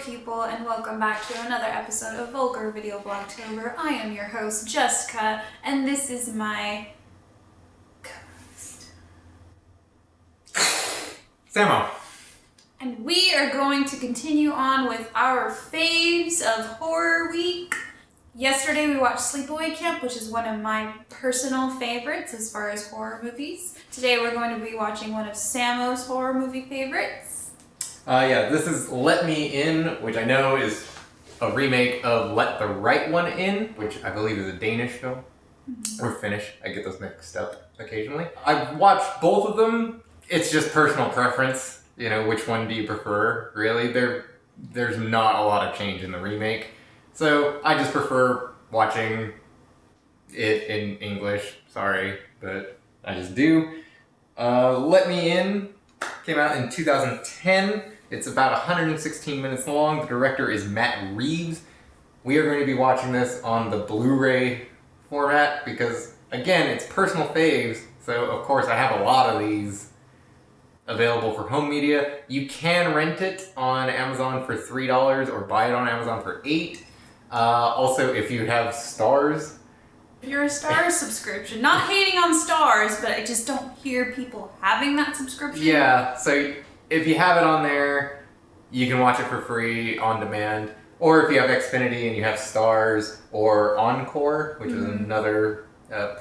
people, and welcome back to another episode of Vulgar Video Vlogtober. I am your host, Jessica, and this is my co-host, Samo. and we are going to continue on with our faves of horror week. Yesterday we watched Sleepaway Camp, which is one of my personal favorites as far as horror movies. Today we're going to be watching one of Samo's horror movie favorites. This is Let Me In, which I know is a remake of Let the Right One In, which I believe is a Danish film. Or Finnish. I get those mixed up occasionally. I've watched both of them. It's just personal preference. You know, which one do you prefer? Really, there's not a lot of change in the remake. So I just prefer watching it in English. Sorry, but I just do. Let Me In came out in 2010. It's about 116 minutes long. The director is Matt Reeves. We are going to be watching this on the Blu-ray format because, again, it's personal faves. So, of course, I have a lot of these available for home media. You can rent it on Amazon for $3 or buy it on Amazon for $8. Also, if you have Stars. You're a Stars subscription. Not hating on Stars, but I just don't hear people having that subscription. Yeah, so if you have it on there, you can watch it for free on demand. Or if you have Xfinity and you have Stars or Encore, which is another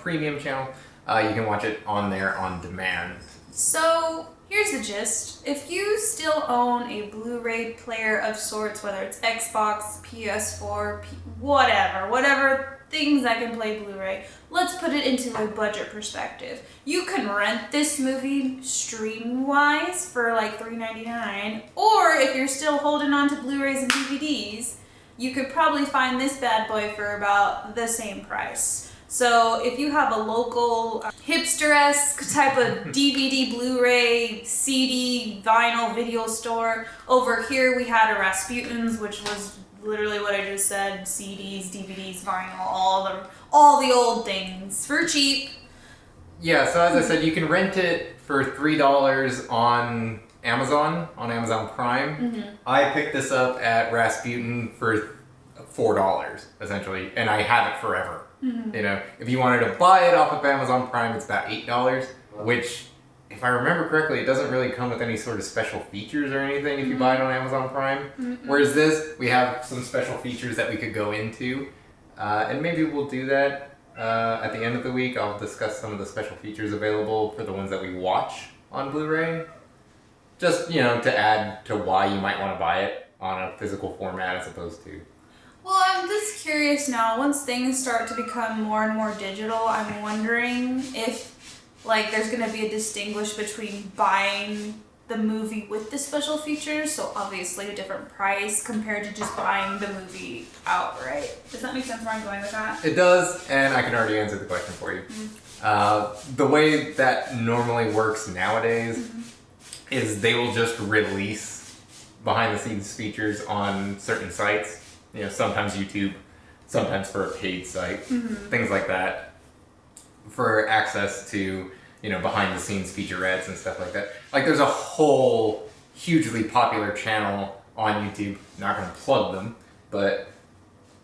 premium channel, you can watch it on there on demand. So here's the gist. If you still own a Blu-ray player of sorts, whether it's Xbox, PS4, whatever things that can play Blu-ray, let's put it into a budget perspective. You can rent this movie stream-wise for like $3.99, or if you're still holding on to Blu-rays and DVDs, you could probably find this bad boy for about the same price. So if you have a local hipster-esque type of DVD, Blu-ray, CD, vinyl, video store, over here we had a Rasputin's, which was literally what I just said: CDs, DVDs, vinyl, all the old things for cheap. Yeah, so as I said, you can rent it for $3 on Amazon Prime. I picked this up at Rasputin for $4, essentially, and I have it forever. You know, if you wanted to buy it off of Amazon Prime, it's about $8, which, if I remember correctly, it doesn't really come with any sort of special features or anything if you buy it on Amazon Prime. Whereas this, we have some special features that we could go into, and maybe we'll do that at the end of the week. I'll discuss some of the special features available for the ones that we watch on Blu-ray. Just, you know, to add to why you might want to buy it on a physical format as opposed to... Well, I'm just curious now, once things start to become more and more digital, I'm wondering if, like, there's going to be a distinguish between buying the movie with the special features, so obviously a different price, compared to just buying the movie outright. Does that make sense where I'm going with that? It does, and I can already answer the question for you. The way that normally works nowadays is they will just release behind-the-scenes features on certain sites. You know, sometimes YouTube, sometimes for a paid site, things like that, for access to, you know, behind-the-scenes featurettes and stuff like that. Like, there's a whole hugely popular channel on YouTube, not going to plug them, but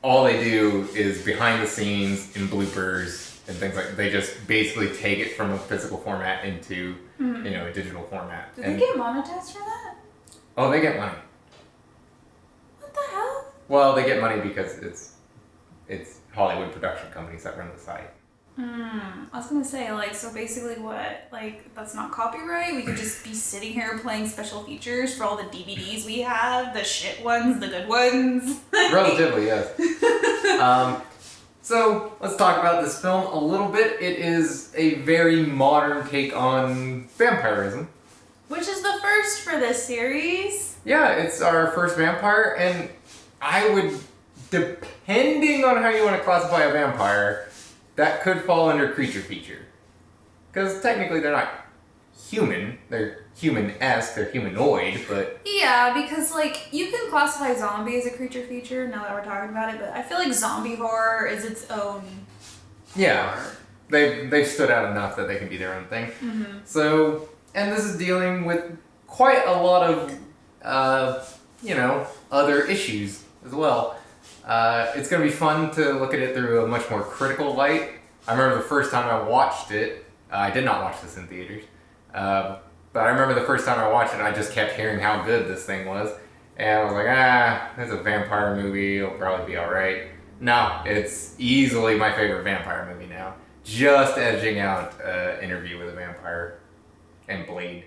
all they do is behind-the-scenes and bloopers and things like that. They just basically take it from a physical format into, you know, a digital format. Do they get monetized for that? Oh, they get money. What the hell? Well, they get money because it's Hollywood production companies that run the site. I was gonna say, like, so basically what, like, that's not copyright? We could just be sitting here playing special features for all the DVDs we have, the shit ones, the good ones. Relatively, yes. So, let's talk about this film a little bit. It is a very modern take on vampirism. Which is the first for this series. Yeah, it's our first vampire, and I would, depending on how you want to classify a vampire, that could fall under creature feature. Because technically they're not human. They're human-esque, they're humanoid, but... Yeah, because, like, you can classify zombie as a creature feature, now that we're talking about it, but I feel like zombie horror is its own Yeah, horror. they've stood out enough that they can be their own thing. So, and this is dealing with quite a lot of you know, other issues as well. It's going to be fun to look at it through a much more critical light. I remember the first time I watched it, I did not watch this in theaters, but I remember the first time I watched it, I just kept hearing how good this thing was. And I was like, it's a vampire movie, it'll probably be alright. No, it's easily my favorite vampire movie now. Just edging out Interview with a Vampire and Blade.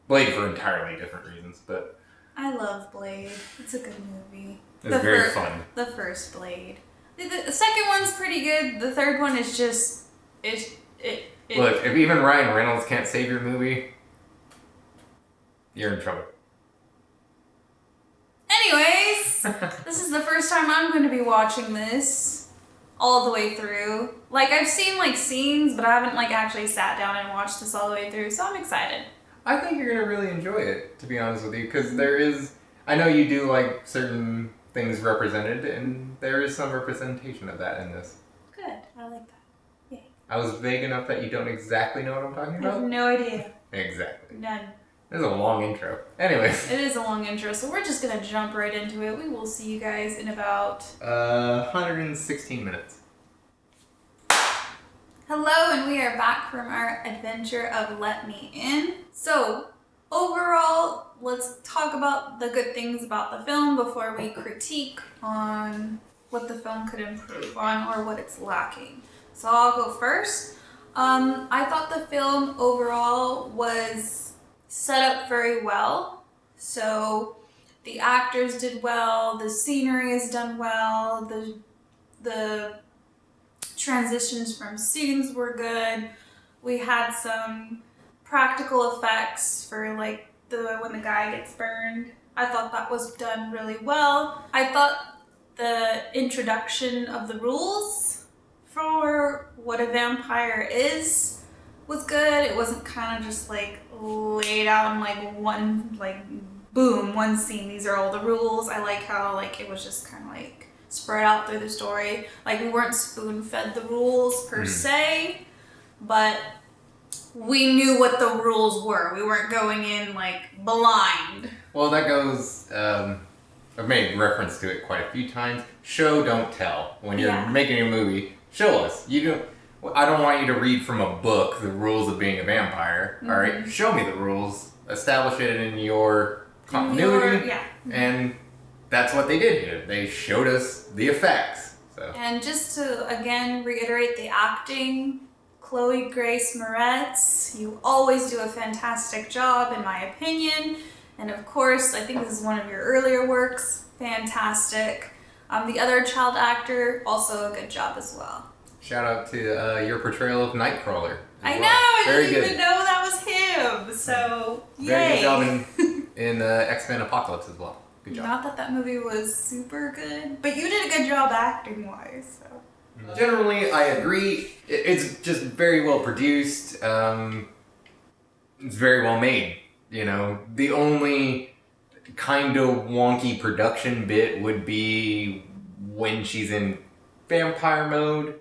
Blade for entirely different reasons, but... I love Blade. It's a good movie. It's very fun. The first Blade. The second one's pretty good. The third one is just... Look, if even Ryan Reynolds can't save your movie, you're in trouble. Anyways, this is the first time I'm going to be watching this all the way through. Like, I've seen, like, scenes, but I haven't, like, actually sat down and watched this all the way through, so I'm excited. I think you're going to really enjoy it, to be honest with you, because there is... I know you do like certain things represented, and there is some representation of that in this. Good. I like that. Yay. I was vague enough that you don't exactly know what I'm talking about? I have no idea. Exactly. None. This is a long intro. Anyways. It is a long intro, so we're just going to jump right into it. We will see you guys in about... 116 minutes. Hello, and we are back from our adventure of Let Me In. So, overall, let's talk about the good things about the film before we critique on what the film could improve on or what it's lacking. So I'll go first. I thought the film overall was set up very well. So the actors did well, the scenery is done well, the transitions from scenes were good. We had some practical effects for like when the guy gets burned. I thought that was done really well. I thought the introduction of the rules for what a vampire is was good. It wasn't kind of just like laid out in like one scene. These are all the rules. I like how like it was just kind of like spread out through the story. Like we weren't spoon-fed the rules per se, but we knew what the rules were. We weren't going in like blind. Well, that goes, I've made reference to it quite a few times. Show, don't tell. When you're making a movie, show us. I don't want you to read from a book the rules of being a vampire. All right, show me the rules. Establish it in your continuity. And that's what they did here. They showed us the effects. So. And just to, again, reiterate the acting, Chloe Grace Moretz, you always do a fantastic job, in my opinion. And of course, I think this is one of your earlier works. Fantastic. The other child actor, also a good job as well. Shout out to your portrayal of Nightcrawler. I know, I didn't even know that was him. So, yay. Very good job in X-Men Apocalypse as well. Good job. Not that that movie was super good, but you did a good job acting-wise. So. Generally, I agree. It's just very well produced. It's very well made. You know, the only kind of wonky production bit would be when she's in vampire mode.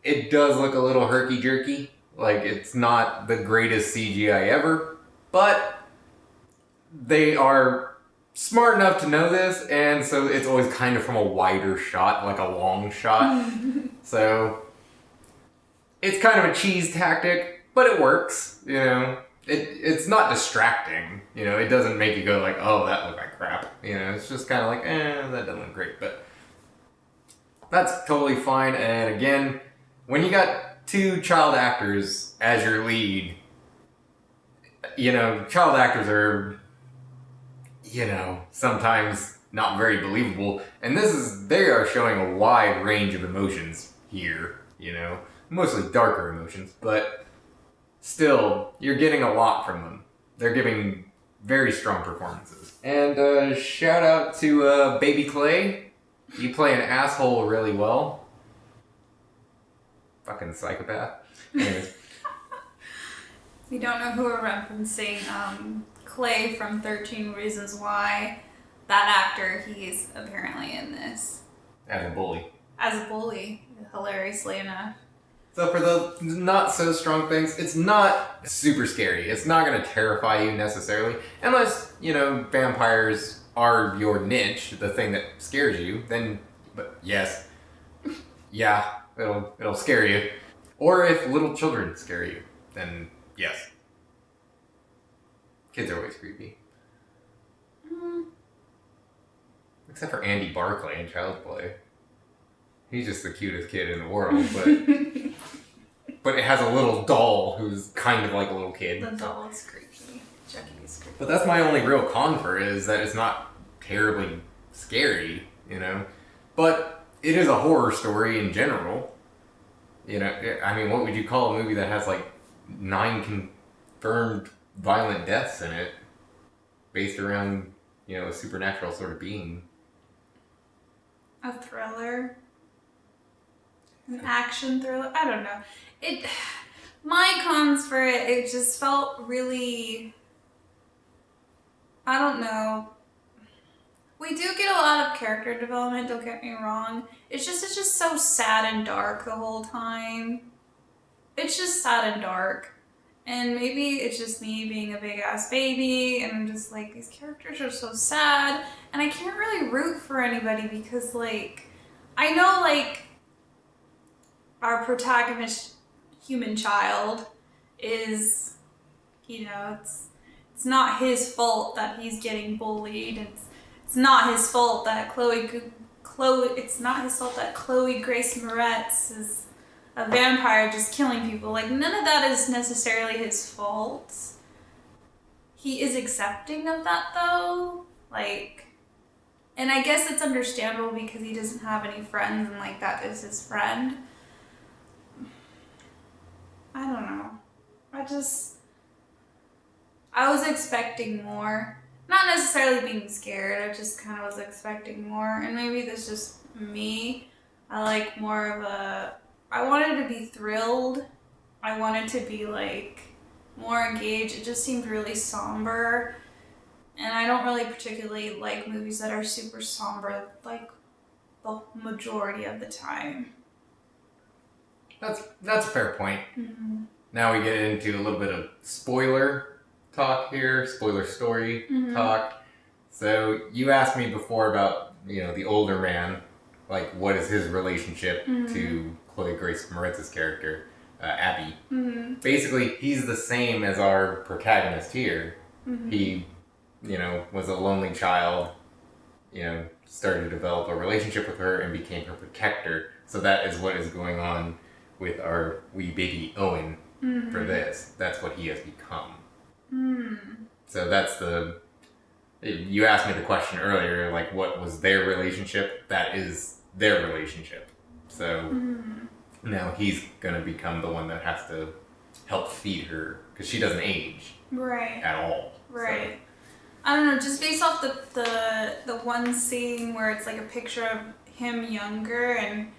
It does look a little herky-jerky. Like, it's not the greatest CGI ever, but they are smart enough to know this, and so it's always kind of from a wider shot, like a long shot. So it's kind of a cheese tactic, but it works, you know. It's not distracting, you know. It doesn't make you go like, oh, that looked like crap. You know, it's just kind of like, that doesn't look great, but that's totally fine. And again, when you got two child actors as your lead, you know, child actors are, you know, sometimes not very believable. And they are showing a wide range of emotions here, you know, mostly darker emotions, but still, you're getting a lot from them. They're giving very strong performances. And shout out to Baby Clay. You play an asshole really well. Fucking psychopath. Anyways. If you don't know who we're referencing, Clay from 13 Reasons Why, that actor, he's apparently in this. As a bully. As a bully, hilariously enough. So for the not so strong things, it's not super scary. It's not going to terrify you necessarily. Unless, you know, vampires are your niche, the thing that scares you, then, but yes. Yeah, it'll scare you. Or if little children scare you, then yes. Kids are always creepy. Except for Andy Barclay in Child's Play. He's just the cutest kid in the world, but it has a little doll who's kind of like a little kid. The doll is creepy. Chucky is creepy. But that's my only real con for it, is that it's not terribly scary, you know? But it is a horror story in general. You know, I mean, what would you call a movie that has like 9 confirmed violent deaths in it based around, you know, a supernatural sort of being? A thriller. An action thriller. I don't know. My cons for it just felt really, I don't know. We do get a lot of character development, don't get me wrong. It's just so sad and dark the whole time. It's just sad and dark. And maybe it's just me being a big ass baby and I'm just like, these characters are so sad and I can't really root for anybody because like, I know like our protagonist human child is, you know, it's not his fault that he's getting bullied. It's not his fault that it's not his fault that Chloe Grace Moretz is a vampire just killing people. Like, none of that is necessarily his fault. He is accepting of that, though. Like, and I guess it's understandable because he doesn't have any friends and, like, that is his friend. I don't know. I was expecting more. Not necessarily being scared, I just kind of was expecting more. And maybe that's just me. I like more of I wanted to be thrilled. I wanted to be like more engaged. It just seemed really somber. And I don't really particularly like movies that are super somber like the majority of the time. That's a fair point. Mm-hmm. Now we get into a little bit of spoiler talk here, spoiler story talk. So you asked me before about, you know, the older man, like what is his relationship to Chloe Grace Moretz's character, Abby. Basically, he's the same as our protagonist here. He, you know, was a lonely child, you know, started to develop a relationship with her and became her protector. So that is what is going on with our wee baby Owen for this. That's what he has become. So that's you asked me the question earlier, like what was their relationship? That is their relationship. So now he's gonna become the one that has to help feed her because she doesn't age at all. Right. So. I don't know, just based off the one scene where it's like a picture of him younger and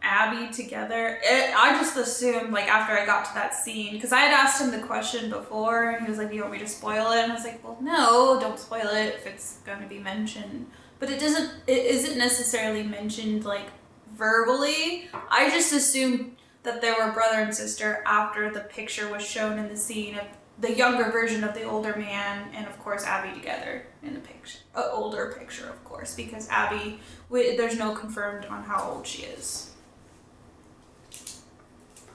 Abby together, I just assumed, like, after I got to that scene, because I had asked him the question before, and he was like, do you want me to spoil it? And I was like, well, no, don't spoil it if it's going to be mentioned. But it isn't necessarily mentioned, like, verbally. I just assumed that they were brother and sister after the picture was shown in the scene of the younger version of the older man and, of course, Abby together in the picture. Older picture, of course, because Abby, there's no confirmed on how old she is.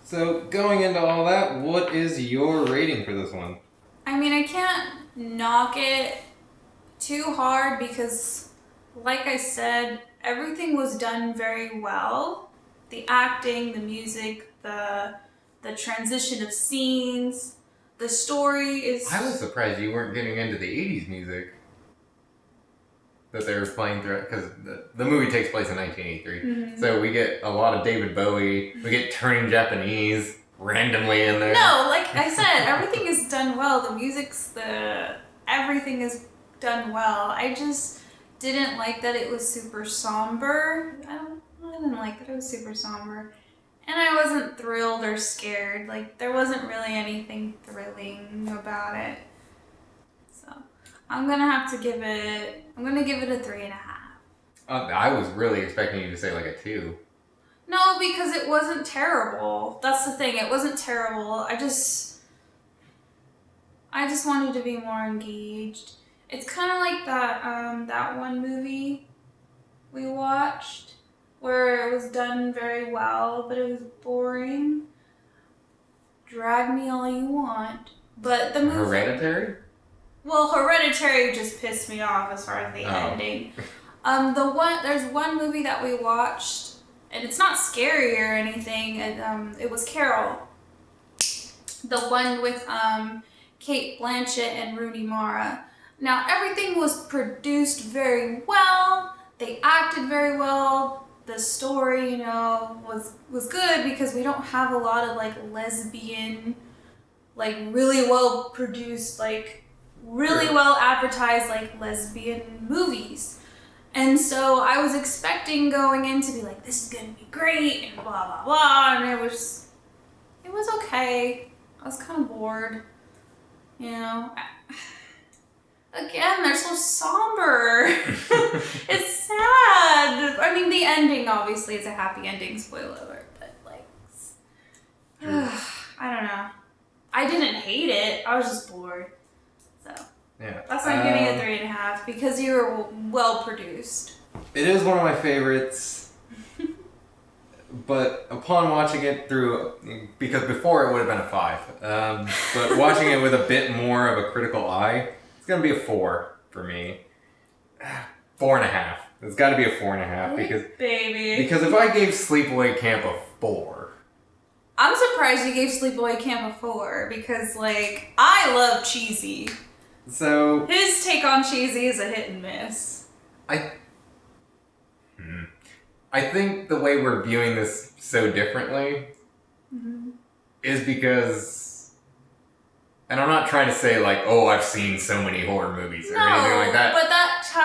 So, going into all that, what is your rating for this one? I mean, I can't knock it too hard because, like I said, everything was done very well. The acting, the music, the transition of scenes, the story is... I was surprised you weren't getting into the 80s music that they were playing through, because the movie takes place in 1983. So we get a lot of David Bowie, we get Turning Japanese randomly in there. No, like I said, everything is done well. Everything is done well. I just didn't like that it was super somber. I didn't like that it was super somber. And I wasn't thrilled or scared. Like, there wasn't really anything thrilling about it. So, I'm gonna give it a 3.5. I was really expecting you to say like a 2. No, because it wasn't terrible. That's the thing. It wasn't terrible. I just wanted to be more engaged. It's kind of like that one movie we watched where it was done very well, but it was boring. Drag me all you want. But the movie... Hereditary? Well, Hereditary just pissed me off as far as the ending. There's one movie that we watched, and it's not scary or anything. It was Carol. The one with Kate Blanchett and Rooney Mara. Now, everything was produced very well. They acted very well. The story, you know, was good because we don't have a lot of, like, lesbian, like, really well produced, like, really well advertised, like, lesbian movies. And so I was expecting going in to be like, this is gonna be great, and blah, blah, blah, and it was okay. I was kind of bored, you know. Again, they're so somber. It's sad. I mean, the ending obviously is a happy ending, spoiler alert, but like, I don't know. I didn't hate it. I was just bored. So yeah, that's why I'm giving it 3.5 because you were well produced. It is one of my favorites, but upon watching it through, because before it would have been a 5, but watching it with a bit more of a critical eye. It's gonna be a 4 for me. 4.5. It's got to be a 4.5 because if I gave Sleepaway Camp a 4, I'm surprised you gave Sleepaway Camp a 4 because like I love cheesy. So his take on cheesy is a hit and miss. I think the way we're viewing this so differently is because. And I'm not trying to say like, oh, I've seen so many horror movies or anything like that.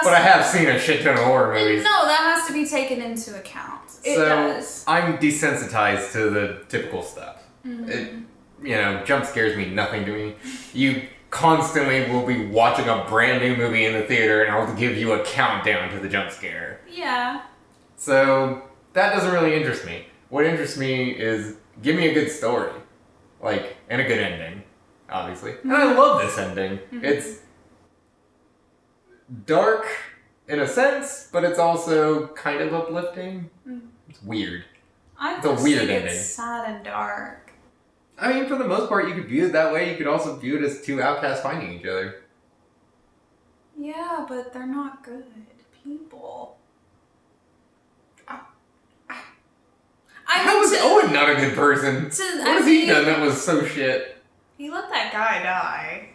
But I have seen a shit ton of horror movies. No, that has to be taken into account. It does. I'm desensitized to the typical stuff. It, you know, jump scares mean nothing to me. You constantly will be watching a brand new movie in the theater and I'll give you a countdown to the jump scare. Yeah. So that doesn't really interest me. What interests me is give me a good story, like, and a good ending. Obviously. And I love this ending. It's dark in a sense, but it's also kind of uplifting. It's weird. It's a weird ending. It's sad and dark. I mean, for the most part, you could view it that way. You could also view it as two outcasts finding each other. Yeah, but they're not good people. How is Owen not a good person? What has he done that was so shit? He let that guy die.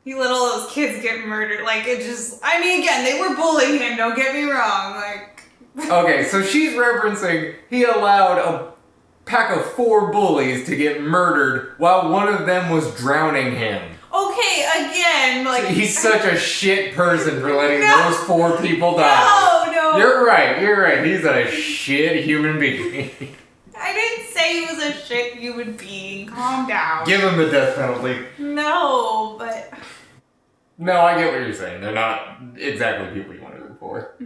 He let all those kids get murdered. Like, it just... I mean, again, they were bullying him, don't get me wrong. Like... Okay, so she's referencing he allowed a pack of 4 bullies to get murdered while one of them was drowning him. Okay, again, like... So he's such a shit person for letting those 4 people die. No. You're right. He's a shit human being. I didn't say he was a shit human being. Calm down. Give him the death penalty. No, but... No, I get what you're saying. They're not exactly people you want to root for.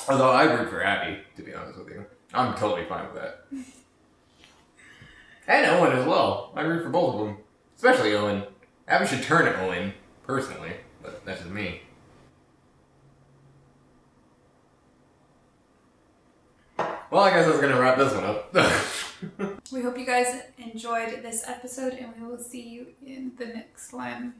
Although I root for Abby, to be honest with you. I'm totally fine with that. And Owen as well. I root for both of them. Especially Owen. Abby should turn Owen, personally. But that's just me. Well, I guess I was going to wrap this one up. We hope you guys enjoyed this episode, and we will see you in the next one.